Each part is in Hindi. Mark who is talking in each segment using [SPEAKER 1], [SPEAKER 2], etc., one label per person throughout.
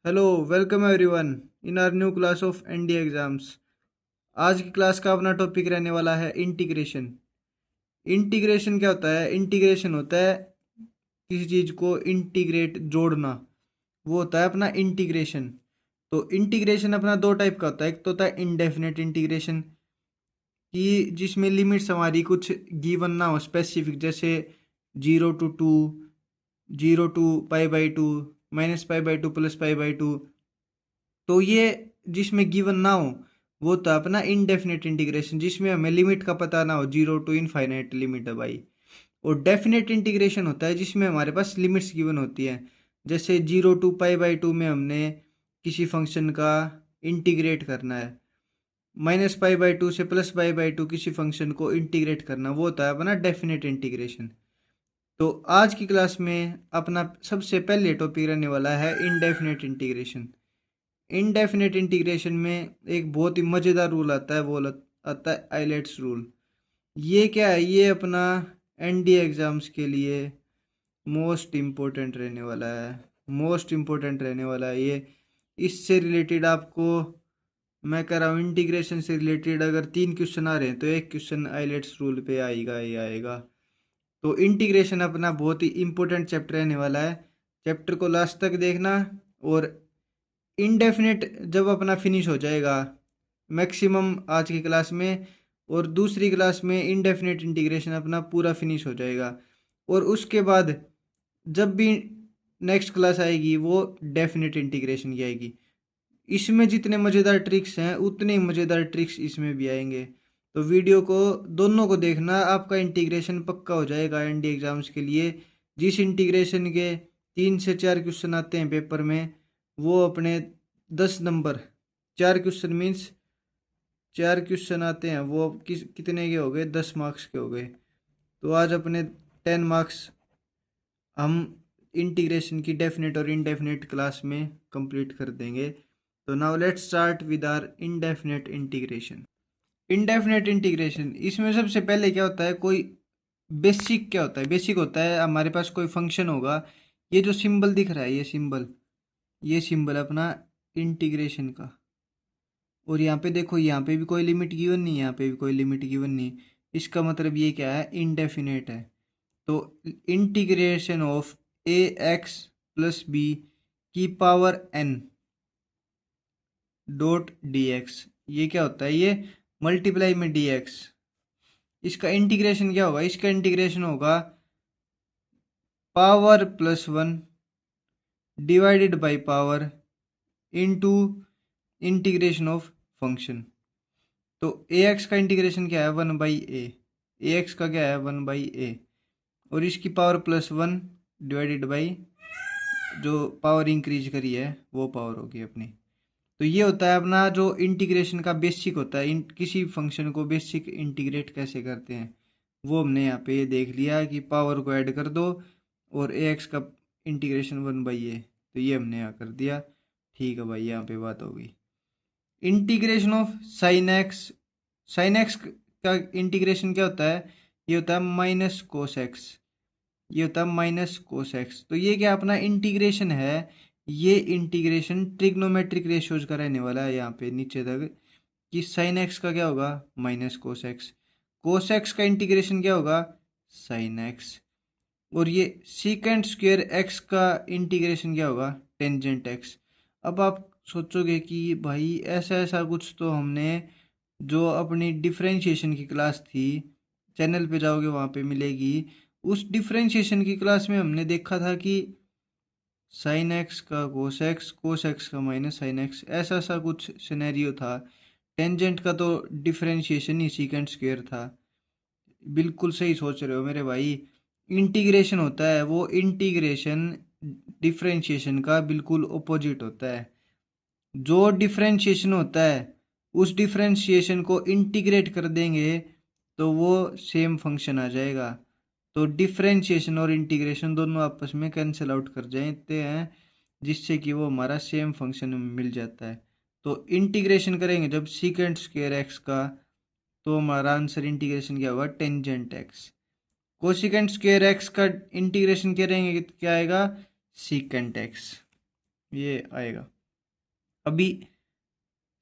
[SPEAKER 1] Hello, welcome everyone in our new class of ND exams. आज की क्लास का अपना टॉपिक रहने वाला है इंटीग्रेशन। इंटीग्रेशन क्या होता है? इंटीग्रेशन होता है किसी चीज़ को इंटीग्रेट, जोड़ना, वो होता है अपना इंटीग्रेशन। तो इंटीग्रेशन अपना दो टाइप का होता है। एक तो होता है इनडेफिनेट इंटीग्रेशन, कि जिसमें लिमिट्स हमारी कुछ गिवन ना हो, स्पेसिफिक, जैसे 0 to 2, 0 to π/2, -π/2 प्लस π/2। तो ये जिसमें गिवन ना हो वो तो अपना इनडेफिनेट इंटीग्रेशन, जिसमें हमें लिमिट का पता ना हो, 0 to ∞ लिमिट है भाई। और डेफिनेट इंटीग्रेशन होता है जिसमें हमारे पास लिमिट्स गिवन होती हैं। जैसे 0 to π/2 में हमने किसी फंक्शन का इंटीग्रेट करना है, -π/2 से +π/2 किसी फंक्शन को इंटीग्रेट करना, वो होता है अपना डेफिनेट इंटीग्रेशन। तो आज की क्लास में अपना सबसे पहले टॉपिक रहने वाला है इनडेफिनेट इंटीग्रेशन। इनडेफिनेट इंटीग्रेशन में एक बहुत ही मज़ेदार रूल आता है, वो आता है आइलेट्स रूल। ये क्या है? ये अपना एनडी एग्ज़ाम्स के लिए मोस्ट इम्पोर्टेंट रहने वाला है। मोस्ट इम्पोर्टेंट रहने वाला है ये। इससे रिलेटेड आपको मैं कह रहा हूँ, इंटीग्रेशन से रिलेटेड अगर 3 क्वेश्चन आ रहे हैं तो एक क्वेश्चन आइलेट्स रूल पे आएगा ही आएगा। तो इंटीग्रेशन अपना बहुत ही इम्पोर्टेंट चैप्टर रहने वाला है। चैप्टर को लास्ट तक देखना। और इनडेफिनेट जब अपना फिनिश हो जाएगा मैक्सिमम आज की क्लास में, और दूसरी क्लास में इनडेफिनेट इंटीग्रेशन अपना पूरा फिनिश हो जाएगा। और उसके बाद जब भी नेक्स्ट क्लास आएगी वो डेफिनेट इंटीग्रेशन की आएगी। इसमें जितने मज़ेदार ट्रिक्स हैं उतने ही मज़ेदार ट्रिक्स इसमें भी आएंगे। तो वीडियो को दोनों को देखना, आपका इंटीग्रेशन पक्का हो जाएगा एनडी एग्ज़ाम्स के लिए। जिस इंटीग्रेशन के 3 से 4 क्वेश्चन आते हैं पेपर में, वो अपने 10 नंबर, 4 क्वेश्चन मीन्स 4 क्वेश्चन आते हैं, वो कितने के हो गए? 10 मार्क्स के हो गए। तो आज अपने 10 मार्क्स हम इंटीग्रेशन की डेफिनेट और इनडेफिनेट क्लास में कंप्लीट कर देंगे। तो now let's start with our indefinite integration. Indefinite integration, इसमें सबसे पहले क्या होता है, कोई बेसिक क्या होता है? बेसिक होता है हमारे पास कोई फंक्शन होगा। ये जो सिंबल दिख रहा है, ये सिंबल अपना इंटीग्रेशन का। और यहाँ पे देखो, यहाँ पे भी कोई लिमिट गिवन नहीं, यहाँ पे भी कोई लिमिट गिवन नहीं। इसका मतलब ये क्या है? इनडेफिनेट है। तो integration of ax plus B की पावर n डॉट dx, ये क्या होता है? ये मल्टीप्लाई में dx। इसका इंटीग्रेशन क्या होगा? इसका इंटीग्रेशन होगा power +1 divided by power into integration of function. तो ax का इंटीग्रेशन क्या है? 1/a। ax का क्या है? 1/a। और इसकी पावर +1 डिवाइडेड बाई जो पावर इंक्रीज करी है वो पावर होगी अपनी। तो ये होता है अपना जो इंटीग्रेशन का बेसिक होता है। किसी फंक्शन को बेसिक इंटीग्रेट कैसे करते हैं वो हमने यहाँ पे देख लिया कि पावर को ऐड कर दो और ax का इंटीग्रेशन 1/a। तो ये हमने यहाँ कर दिया। ठीक है भाई, यहाँ पे बात होगी। इंटीग्रेशन ऑफ साइन एक्स का इंटीग्रेशन क्या होता है? ये होता है माइनस कोस एक्स। ये होता है माइनस कोस एक्स। तो ये क्या अपना इंटीग्रेशन है? ये इंटीग्रेशन ट्रिग्नोमेट्रिक रेशियोज का रहने वाला है यहाँ पे नीचे तक, कि साइन एक्स का क्या होगा? माइनस कोस एक्स का इंटीग्रेशन क्या होगा? Sine x. और ये सीकेंट स्क्वेयर एक्स का इंटीग्रेशन क्या होगा? Tangent x. अब आप सोचोगे कि भाई ऐसा ऐसा कुछ तो हमने जो अपनी डिफरेंशिएशन की क्लास थी, चैनल पे जाओगे वहाँ पे मिलेगी, उस डिफरेंशिएशन की क्लास में हमने देखा था कि साइन एक्स का कोस एक्स का माइनस साइन एक्स, ऐसा सा कुछ सिनेरियो था। टेंजेंट का तो डिफरेंशिएशन ही सीकेंट स्क्वेयर था। बिल्कुल सही सोच रहे हो मेरे भाई। इंटीग्रेशन होता है, वो इंटीग्रेशन डिफरेंशिएशन का बिल्कुल ओपोजिट होता है। जो डिफरेंशिएशन होता है उस डिफरेंशिएशन को इंटीग्रेट कर देंगे तो वो सेम फंक्शन आ जाएगा। तो डिफरेंशिएशन और इंटीग्रेशन दोनों आपस में कैंसिल आउट कर जाते हैं, जिससे कि वो हमारा सेम फंक्शन मिल जाता है। तो इंटीग्रेशन करेंगे जब सीकेंट स्क्वायर एक्स का, तो हमारा आंसर इंटीग्रेशन क्या होगा? Tangent x. Cosecant square x का इंटीग्रेशन करेंगे क्या आएगा? सीकेंट एक्स, ये आएगा। अभी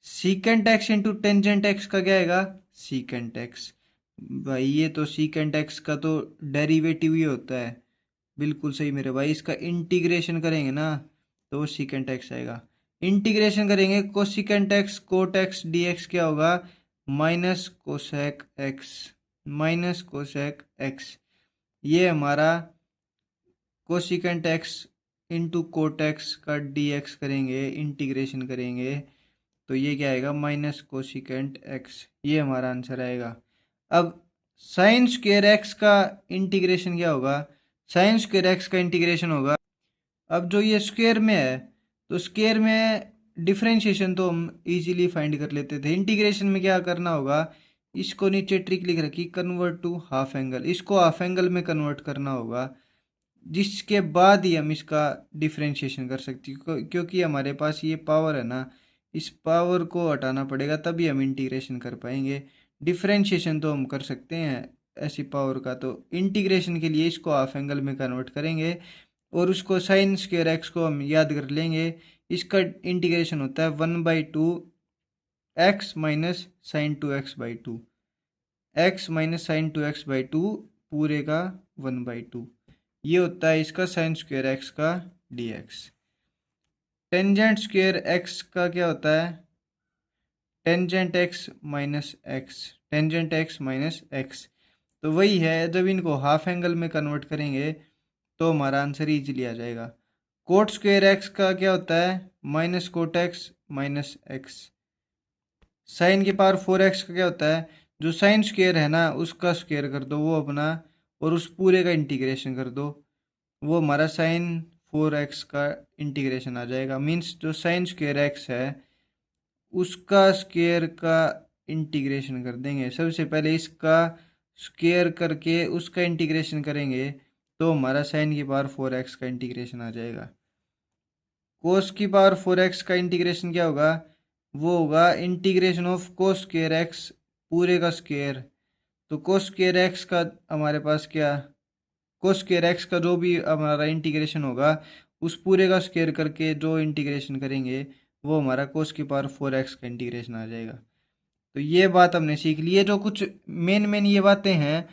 [SPEAKER 1] secant x into tangent x का क्या आएगा, सीकेंट एक्स। भाई ये तो सीकेंट एक्स का तो डेरिवेटिव ही होता है। बिल्कुल सही मेरे भाई, इसका इंटीग्रेशन करेंगे ना तो सीकेंट एक्स आएगा। इंटीग्रेशन करेंगे cosecant x cot x d x क्या होगा, minus cosec x, minus cosec x. ये हमारा cosecant x into cot x का डी एक्स करेंगे, इंटीग्रेशन करेंगे तो ये क्या आएगा, माइनस कोसिकेंट एक्स। ये हमारा आंसर आएगा। अब साइन स्क्वेयर एक्स का इंटीग्रेशन क्या होगा, साइन स्क्वेयर एक्स का इंटीग्रेशन होगा, अब जो ये स्क्वेयर में है तो स्क्वेयर में डिफरेंशिएशन तो हम इजीली फाइंड कर लेते थे। इंटीग्रेशन में क्या करना होगा, इसको नीचे ट्रिक लिख रखी, कन्वर्ट टू हाफ एंगल, इसको हाफ एंगल में कन्वर्ट करना होगा, जिसके बाद ही हम इसका डिफरेंशिएशन कर सकते हैं। क्योंकि हमारे पास ये पावर है ना, इस पावर को हटाना पड़ेगा तभी हम इंटीग्रेशन कर पाएंगे। डिफरेंशिएशन तो हम कर सकते हैं ऐसी पावर का, तो इंटीग्रेशन के लिए इसको हाफ एंगल में कन्वर्ट करेंगे और उसको साइन स्क्वेयर एक्स को हम याद कर लेंगे। इसका इंटीग्रेशन होता है 1/2 x minus sine 2x/2, x minus sine 2x/2 पूरे का 1/2। ये होता है इसका साइन स्क्वेयर एक्स का dx। टेंजेंट स्क्वेयर एक्स का क्या होता है, tangent x minus x, tangent x minus x. तो वही है, जब इनको हाफ एंगल में कन्वर्ट करेंगे तो हमारा आंसर इजीली आ जाएगा। कोट स्क्वेयर एक्स का क्या होता है, minus cot x minus x. Sine की पावर 4x का क्या होता है, जो साइन स्क्वेयर है ना उसका स्क्वेयर कर दो वो अपना, और उस पूरे का इंटीग्रेशन कर दो, वो हमारा साइन 4x का इंटीग्रेशन आ जाएगा। मीन्स जो साइन स्क्वेयर एक्स है उसका स्क्वेयर का इंटीग्रेशन कर देंगे। सबसे पहले इसका स्क्वेयर करके उसका इंटीग्रेशन करेंगे तो हमारा साइन की पावर 4x का इंटीग्रेशन आ जाएगा। कोस की पावर 4x का इंटीग्रेशन क्या होगा, वो होगा integration of cos square x पूरे का स्क्वेयर। तो कोस स्क्वेयर एक्स का हमारे पास क्या, कोस स्क्वेयर एक्स का जो भी हमारा इंटीग्रेशन होगा उस पूरे का स्क्वेयर करके जो इंटीग्रेशन करेंगे वो हमारा कोस की पावर 4x का इंटीग्रेशन आ जाएगा। तो ये बात हमने सीख ली है, जो कुछ मेन मेन ये बातें हैं।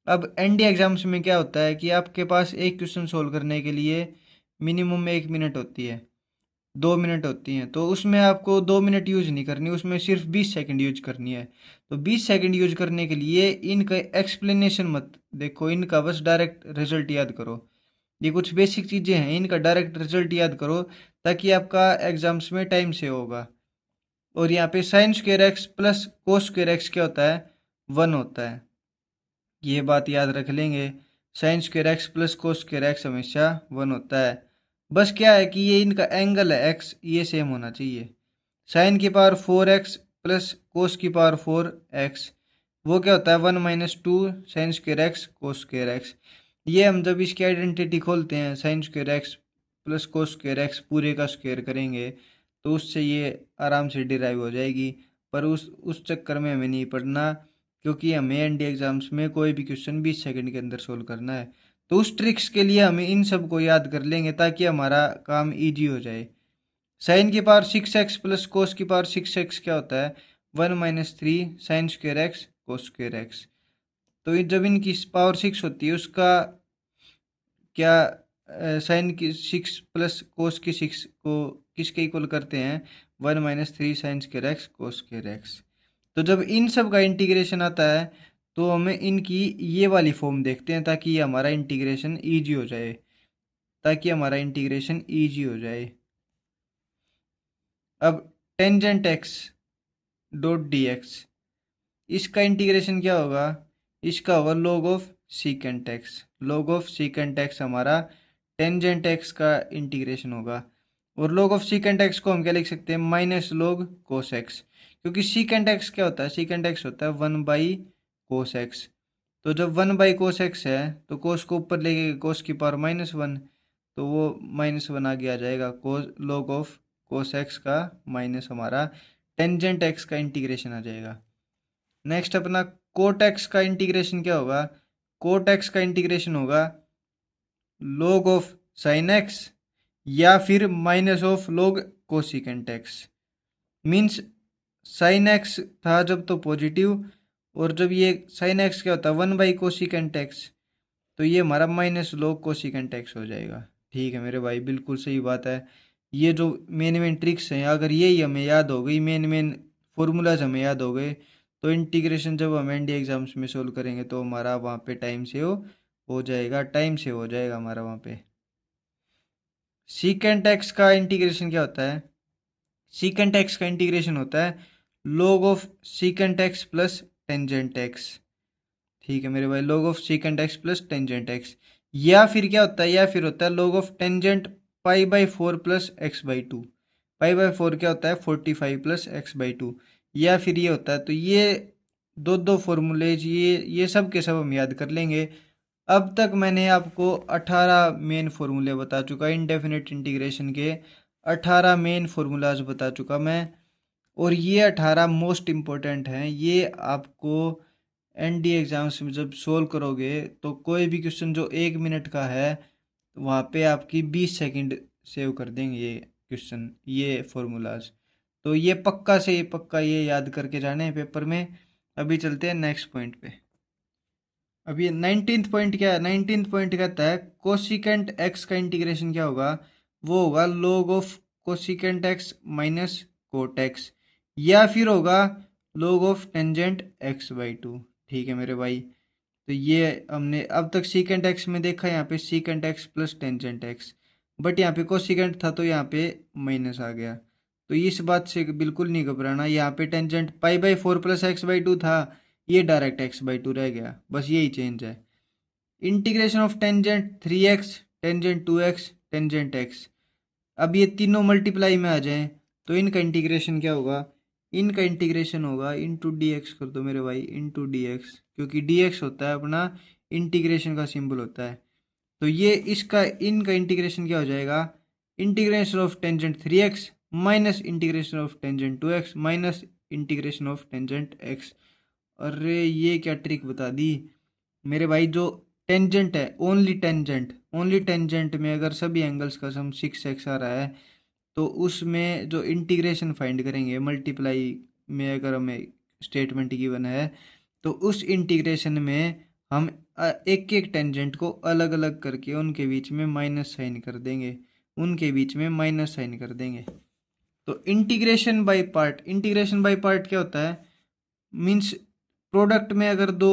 [SPEAKER 1] अब एनडीए एग्जाम्स में क्या होता है कि आपके पास एक क्वेश्चन सोल्व करने के लिए मिनिमम 1 मिनट होती है, 2 मिनट होती हैं, तो उसमें आपको 2 मिनट यूज नहीं करनी, उसमें सिर्फ 20 सेकंड यूज करनी है। तो 20 सेकंड यूज करने के लिए इनका एक्सप्लेनेशन मत देखो, इनका बस डायरेक्ट रिजल्ट याद करो। ये कुछ बेसिक चीज़ें हैं, इनका डायरेक्ट रिजल्ट याद करो ताकि आपका एग्जाम्स में टाइम से होगा। और यहाँ पे sign square x plus cos square x क्या होता है, 1 होता है। ये बात याद रख लेंगे, sign square x plus cos square x हमेशा 1 होता है। बस क्या है कि ये इनका एंगल है एक्स, ये सेम होना चाहिए। साइन की पावर 4x प्लस कोस की पावर 4x, वो क्या होता है 1 - 2 sign square x cos square x. ये हम जब इसकी आइडेंटिटी खोलते हैं, sign square x plus cos square x पूरे का स्क्वेयर करेंगे तो उससे ये आराम से डिराइव हो जाएगी। पर उस चक्कर में हमें नहीं पढ़ना, क्योंकि हमें एनडीए एग्जाम्स में कोई भी क्वेश्चन 20 सेकंड के अंदर सोल्व करना है। तो उस ट्रिक्स के लिए हमें इन सब को याद कर लेंगे ताकि हमारा काम ईजी हो जाए। साइन की पावर 6x प्लस कोस की पावर 6x क्या होता है, 1 - 3 sign square x cos square x. तो जब इनकी पावर 6 होती है उसका क्या, साइन की 6 प्लस कोस की 6 को किसके इक्वल करते हैं, 1 - 3 sign square x cos square x. तो जब इन सब का इंटीग्रेशन आता है तो हमें इनकी ये वाली फॉर्म देखते हैं ताकि ये हमारा इंटीग्रेशन ईजी हो जाए, ताकि हमारा इंटीग्रेशन ईजी हो जाए। अब tangent x dot D x, इसका इंटीग्रेशन क्या होगा, इसका होगा log of secant x. log of secant x हमारा टेंजेंट एक्स का इंटीग्रेशन होगा। और log ऑफ सीकेंट एक्स को हम क्या लिख सकते हैं, माइनस log कोस एक्स। क्योंकि सीकेंट एक्स क्या होता है, सीकेंट एक्स होता है 1/कोस एक्स। तो जब 1/कोस एक्स है तो कोस को ऊपर लेके कोस की पावर -1, तो वो -1 आगे आ जाएगा। कोस log ऑफ कोस एक्स का माइनस हमारा टेंजेंट एक्स का इंटीग्रेशन आ जाएगा। नेक्स्ट अपना कोट एक्स का इंटीग्रेशन क्या होगा, कोट एक्स का इंटीग्रेशन होगा log ऑफ साइन एक्स या फिर minus of log cosecant x. Means sine x था जब तो पॉजिटिव, और जब ये साइन एक्स क्या होता है 1/कोसिकेंट एक्स, तो ये हमारा माइनस log कोसिकेंट एक्स हो जाएगा। ठीक है मेरे भाई, बिल्कुल सही बात है। ये जो मेन मेन ट्रिक्स हैं अगर यही हमें याद हो गई, मेन मेन फॉर्मूलाज हमें याद हो गए, तो इंटीग्रेशन जब हम एनडी एग्जाम्स में सोल्व करेंगे तो हमारा वहाँ पे टाइम से हो जाएगा, टाइम से हो जाएगा हमारा वहाँ पे। सीकेंट एक्स का इंटीग्रेशन क्या होता है? सीकेंट एक्स का इंटीग्रेशन होता है log of secant x plus tangent x. ठीक है मेरे भाई, log of secant x plus tangent x, या फिर क्या होता है, या फिर होता है log of tangent π/4 plus x/2। π/4 क्या होता है 45 प्लस x/2, या फिर ये होता है। तो ये दो दो फॉर्मूलेज ये सब के सब हम याद कर लेंगे। अब तक मैंने आपको 18 मेन फार्मूले बता चुका, इनडेफिनेट इंटीग्रेशन के 18 मेन फार्मूलाज बता चुका मैं, और ये 18 मोस्ट इम्पोर्टेंट हैं। ये आपको एनडी एग्जाम्स में जब सोल्व करोगे तो कोई भी क्वेश्चन जो 1 मिनट का है वहाँ पे आपकी 20 सेकंड सेव कर देंगे ये क्वेश्चन, ये फॉर्मूलाज। तो ये पक्का से पक्का ये याद करके जाने हैं पेपर में। अभी चलते हैं नेक्स्ट पॉइंट पे। अभी 19th पॉइंट क्या है? 19th पॉइंट कहता है कोसिकेंट एक्स का इंटीग्रेशन क्या होगा? वो होगा log of cosecant x minus cot x, या फिर होगा log ऑफ टेंजेंट x/2। ठीक है मेरे भाई, तो ये हमने अब तक सीकेंट एक्स में देखा, यहाँ पे secant x plus tangent x, but यहाँ पे कोसिकेंट था तो यहाँ पे माइनस आ गया। तो इस बात से बिल्कुल नहीं घबराना, यहाँ पे टेंजेंट π/4 प्लस x/2 था, ये डायरेक्ट x/2 रह गया, बस यही चेंज है। Integration of tangent 3x, tangent 2x, tangent x, अब ये तीनों मल्टीप्लाई में आ जाएं तो इनका इंटीग्रेशन क्या होगा? इनका इंटीग्रेशन होगा इंटू डी एक्स कर दो मेरे भाई, इंटू डी एक्स, क्योंकि डी एक्स होता है अपना इंटीग्रेशन का सिंबल होता है। तो ये इसका इनका इंटीग्रेशन क्या हो जाएगा? Integration of tangent 3x minus integration of tangent 2x minus integration of tangent x। अरे ये क्या ट्रिक बता दी मेरे भाई। जो टेंजेंट है, ओनली टेंजेंट में अगर सभी एंगल्स का सम 6x आ रहा है तो उसमें जो इंटीग्रेशन फाइंड करेंगे मल्टीप्लाई में, अगर हमें स्टेटमेंट गिवन है तो उस इंटीग्रेशन में हम एक एक टेंजेंट को अलग अलग करके उनके बीच में माइनस साइन कर देंगे, उनके बीच में माइनस साइन कर देंगे। तो integration by part, integration by part क्या होता है? मीन्स प्रोडक्ट में अगर दो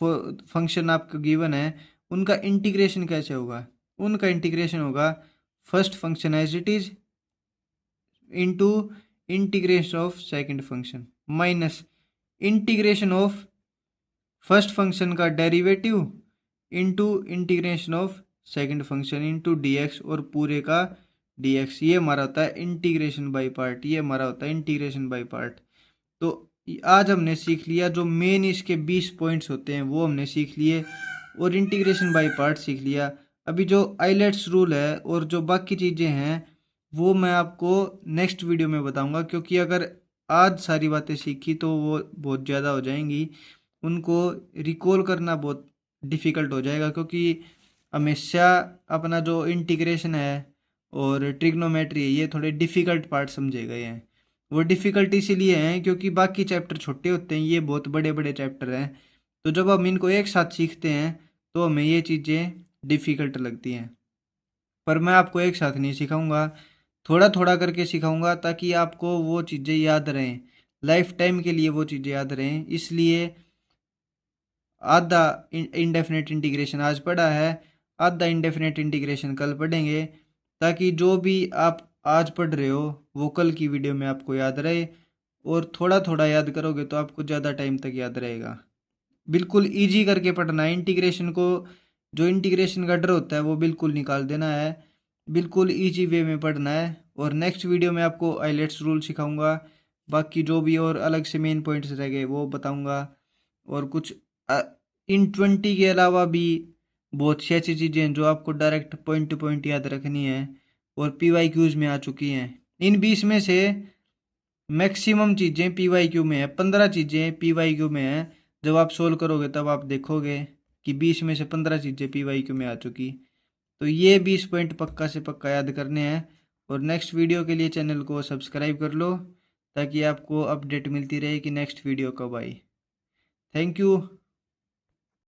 [SPEAKER 1] फंक्शन आपको गिवन है उनका इंटीग्रेशन कैसे होगा? उनका इंटीग्रेशन होगा first function as it is into integration of second function minus integration of first function का derivative into integration of second function into DX और पूरे का डीएक्स। ये हमारा होता है इंटीग्रेशन बाय पार्ट, ये हमारा होता है इंटीग्रेशन बाय पार्ट। तो आज हमने सीख लिया जो मेन इसके 20 पॉइंट्स होते हैं वो हमने सीख लिए, और इंटीग्रेशन बाय पार्ट सीख लिया। अभी जो आइलेट्स रूल है और जो बाकी चीज़ें हैं वो मैं आपको नेक्स्ट वीडियो में बताऊंगा, क्योंकि अगर आज सारी बातें सीखी तो वो बहुत ज़्यादा हो जाएंगी, उनको रिकॉल करना बहुत डिफ़िकल्ट हो जाएगा, क्योंकि हमेशा अपना जो इंटीग्रेशन है और ट्रिग्नोमेट्री है ये थोड़े डिफ़िकल्ट पार्ट समझे गए हैं। वो डिफ़िकल्ट इसीलिए हैं क्योंकि बाकी चैप्टर छोटे होते हैं, ये बहुत बड़े बड़े चैप्टर हैं। तो जब हम इनको एक साथ सीखते हैं तो हमें ये चीज़ें डिफ़िकल्ट लगती हैं, पर मैं आपको एक साथ नहीं सिखाऊंगा, थोड़ा थोड़ा करके सिखाऊंगा ताकि आपको वो चीज़ें याद रहें, लाइफ टाइम के लिए वो चीज़ें याद रहें। इसलिए आधा इनडेफिनेट इंटीग्रेशन आज पढ़ा है, आधा इनडेफिनेट इंटीग्रेशन कल पढ़ेंगे, ताकि जो भी आप आज पढ़ रहे हो वो कल की वीडियो में आपको याद रहे, और थोड़ा थोड़ा याद करोगे तो आपको ज़्यादा टाइम तक याद रहेगा। बिल्कुल इजी करके पढ़ना है इंटीग्रेशन को, जो इंटीग्रेशन का डर होता है वो बिल्कुल निकाल देना है, बिल्कुल इजी वे में पढ़ना है। और नेक्स्ट वीडियो में आपको आइलेट्स रूल सिखाऊंगा, बाकी जो भी और अलग से मेन पॉइंट्स रह गए वो बताऊंगा, और कुछ इन 20 के अलावा भी बहुत सी ऐसी चीज़ें हैं जो आपको डायरेक्ट पॉइंट टू पॉइंट याद रखनी है और PYQs में आ चुकी हैं। इन 20 में से मैक्सिमम चीज़ें PYQ में है, 15 चीज़ें PYQ में हैं। जब आप सोल्व करोगे तब आप देखोगे कि 20 में से 15 चीज़ें PYQ में आ चुकी। तो ये 20 पॉइंट पक्का से पक्का याद करने हैं, और नेक्स्ट वीडियो के लिए चैनल को सब्सक्राइब कर लो। ताकि आपको अपडेट मिलती रहे कि नेक्स्ट वीडियो कब आई। Thank you.